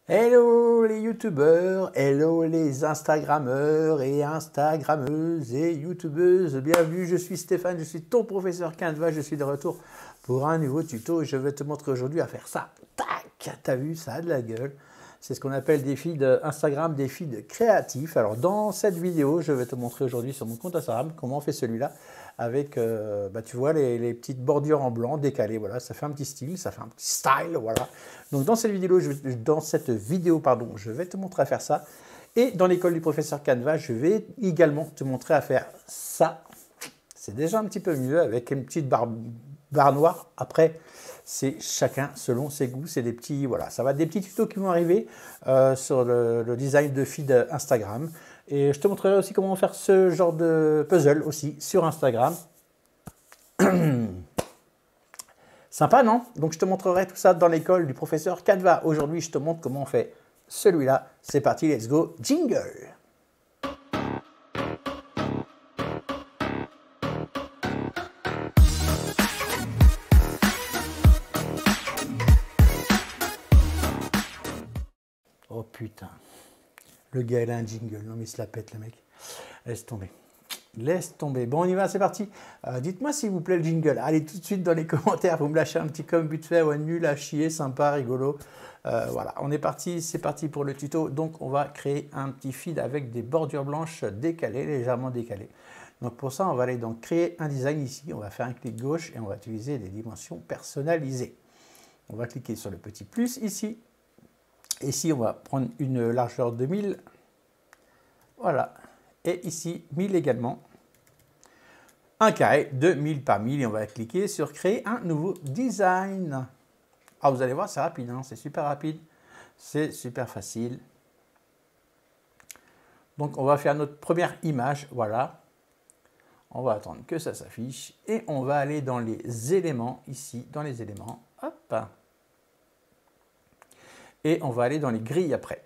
Hello les youtubeurs, hello les instagrammeurs et instagrammeuses et youtubeuses, bienvenue, je suis Stéphane, je suis ton professeur Canva, je suis de retour pour un nouveau tuto et je vais te montrer aujourd'hui à faire ça. Tac, t'as vu, ça a de la gueule. C'est ce qu'on appelle des feeds Instagram, des feeds créatifs. Alors dans cette vidéo, je vais te montrer aujourd'hui sur mon compte Instagram comment on fait celui-là avec, tu vois, les petites bordures en blanc décalées. Voilà, ça fait un petit style, ça fait un petit style, voilà. Donc dans cette vidéo, je vais te montrer à faire ça. Et dans l'école du professeur Canva, je vais également te montrer à faire ça. C'est déjà un petit peu mieux avec une petite barre noire. Après, c'est chacun selon ses goûts. C'est des petits, voilà, ça va être des petits tutos qui vont arriver sur le design de feed Instagram. Et je te montrerai aussi comment faire ce genre de puzzle aussi sur Instagram. Sympa, non? Donc je te montrerai tout ça dans l'école du professeur Canva. Aujourd'hui, je te montre comment on fait celui-là. C'est parti, let's go, jingle! Oh putain, le gars il a un jingle, non mais il se la pète le mec. Laisse tomber. Laisse tomber. Bon, on y va, c'est parti. Dites-moi s'il vous plaît le jingle. Allez tout de suite dans les commentaires, vous me lâchez un petit comme but fait, ouais, nul à chier, sympa, rigolo. Voilà, on est parti, c'est parti pour le tuto. Donc on va créer un petit feed avec des bordures blanches décalées, légèrement décalées. Donc pour ça, on va aller dans créer un design ici. On va faire un clic gauche et on va utiliser des dimensions personnalisées. On va cliquer sur le petit plus ici. Ici, on va prendre une largeur de 1000. Voilà. Et ici, 1000 également. Un carré de 1000 par 1000. Et on va cliquer sur créer un nouveau design. Ah, vous allez voir, c'est rapide, hein, c'est super rapide. C'est super facile. Donc, on va faire notre première image. Voilà. On va attendre que ça s'affiche. Et on va aller dans les éléments, ici, dans les éléments. Hop. Et on va aller dans les grilles après.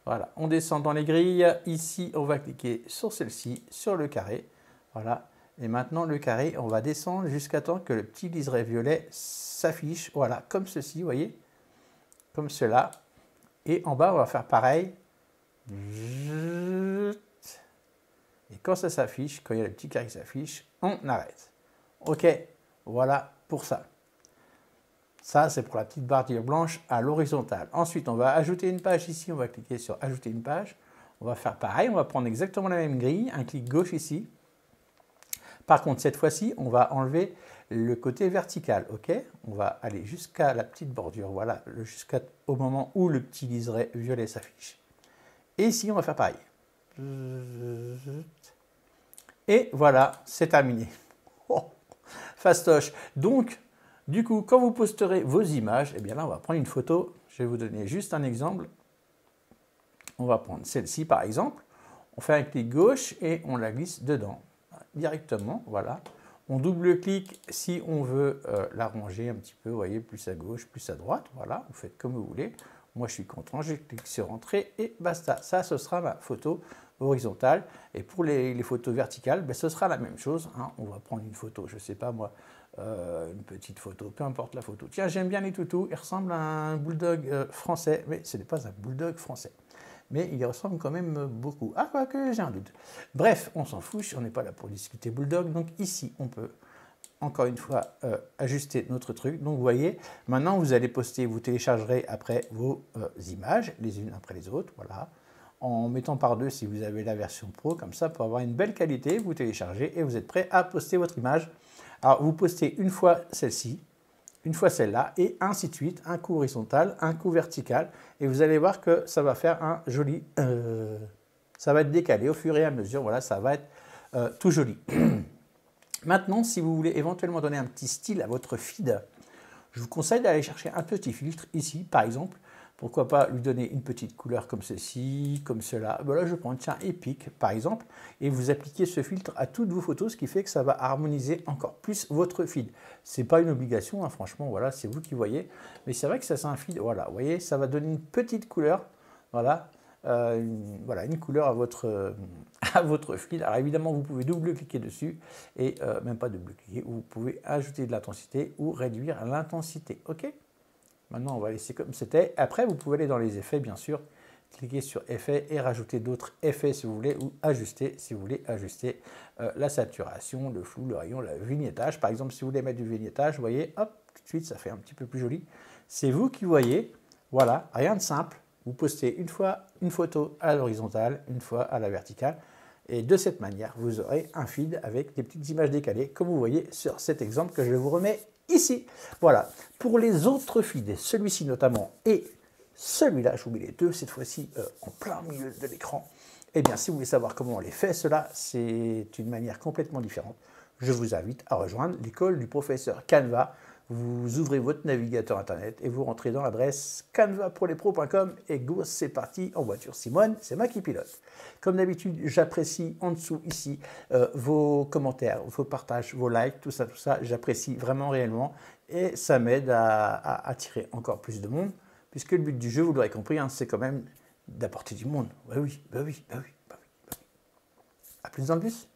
Voilà, on descend dans les grilles. Ici, on va cliquer sur celle-ci, sur le carré. Voilà. Et maintenant, le carré, on va descendre jusqu'à temps que le petit liseré violet s'affiche. Voilà, comme ceci, vous voyez. Comme cela. Et en bas, on va faire pareil. Et quand ça s'affiche, quand il y a le petit carré qui s'affiche, on arrête. OK, voilà pour ça. Ça, c'est pour la petite bordure blanche à l'horizontale. Ensuite, on va ajouter une page ici. On va cliquer sur ajouter une page. On va faire pareil. On va prendre exactement la même grille. Un clic gauche ici. Par contre, cette fois-ci, on va enlever le côté vertical. OK? On va aller jusqu'à la petite bordure. Voilà, jusqu'au moment où le petit liseré violet s'affiche. Et ici, on va faire pareil. Et voilà, c'est terminé. Oh, fastoche. Donc, du coup, quand vous posterez vos images, eh bien là, on va prendre une photo. Je vais vous donner juste un exemple. On va prendre celle-ci, par exemple. On fait un clic gauche et on la glisse dedans, directement. Voilà. On double-clique si on veut l'arranger un petit peu, vous voyez, plus à gauche, plus à droite. Voilà, vous faites comme vous voulez. Moi, je suis content, je clique sur Entrée et basta. Ça, ce sera ma photo horizontale. Et pour les photos verticales, ben, ce sera la même chose. Hein. On va prendre une photo, je ne sais pas moi, une petite photo, peu importe la photo. Tiens, j'aime bien les toutous. Il ressemble à un bulldog français, mais ce n'est pas un bulldog français. Mais il ressemble quand même beaucoup. Ah, quoique, j'ai un doute. Bref, on s'en fout, on n'est pas là pour discuter bulldog. Donc ici, on peut encore une fois ajuster notre truc. Donc vous voyez, maintenant vous allez poster, vous téléchargerez après vos images, les unes après les autres, voilà, en mettant par deux si vous avez la version pro, comme ça pour avoir une belle qualité, vous téléchargez et vous êtes prêt à poster votre image. Alors vous postez une fois celle-ci, une fois celle-là, et ainsi de suite, un coup horizontal, un coup vertical, et vous allez voir que ça va faire un joli... ça va être décalé au fur et à mesure, voilà, ça va être tout joli. Maintenant, si vous voulez éventuellement donner un petit style à votre feed, je vous conseille d'aller chercher un petit filtre ici, par exemple. Pourquoi pas lui donner une petite couleur comme ceci, comme cela. Voilà, je prends tiens Epic par exemple, et vous appliquez ce filtre à toutes vos photos, ce qui fait que ça va harmoniser encore plus votre feed. C'est pas une obligation, hein, franchement, voilà, c'est vous qui voyez. Mais c'est vrai que ça c'est un feed, voilà, vous voyez, ça va donner une petite couleur, voilà. Voilà, une couleur à votre feed. Alors évidemment, vous pouvez double-cliquer dessus et même pas double-cliquer, vous pouvez ajouter de l'intensité ou réduire l'intensité. OK? Maintenant, on va laisser comme c'était. Après, vous pouvez aller dans les effets, bien sûr. Cliquez sur effets et rajouter d'autres effets si vous voulez, ou ajuster si vous voulez ajuster la saturation, le flou, le rayon, le vignettage. Par exemple, si vous voulez mettre du vignettage, vous voyez, hop, tout de suite, ça fait un petit peu plus joli. C'est vous qui voyez, voilà, rien de simple. Vous postez une fois une photo à l'horizontale, une fois à la verticale. Et de cette manière, vous aurez un feed avec des petites images décalées, comme vous voyez sur cet exemple que je vous remets ici. Voilà. Pour les autres feeds, celui-ci notamment et celui-là, je vous mets les deux cette fois-ci en plein milieu de l'écran. Eh bien, si vous voulez savoir comment on les fait, cela, c'est une manière complètement différente. Je vous invite à rejoindre l'école du professeur Canva. Vous ouvrez votre navigateur internet et vous rentrez dans l'adresse canvapourlespros.com et go, c'est parti en voiture. Simone, c'est moi qui pilote. Comme d'habitude, j'apprécie en dessous ici vos commentaires, vos partages, vos likes, tout ça, j'apprécie vraiment réellement et ça m'aide à attirer encore plus de monde puisque le but du jeu, vous l'aurez compris, hein, c'est quand même d'apporter du monde. Bah oui, bah oui, bah oui, bah oui, bah oui. À plus dans le bus.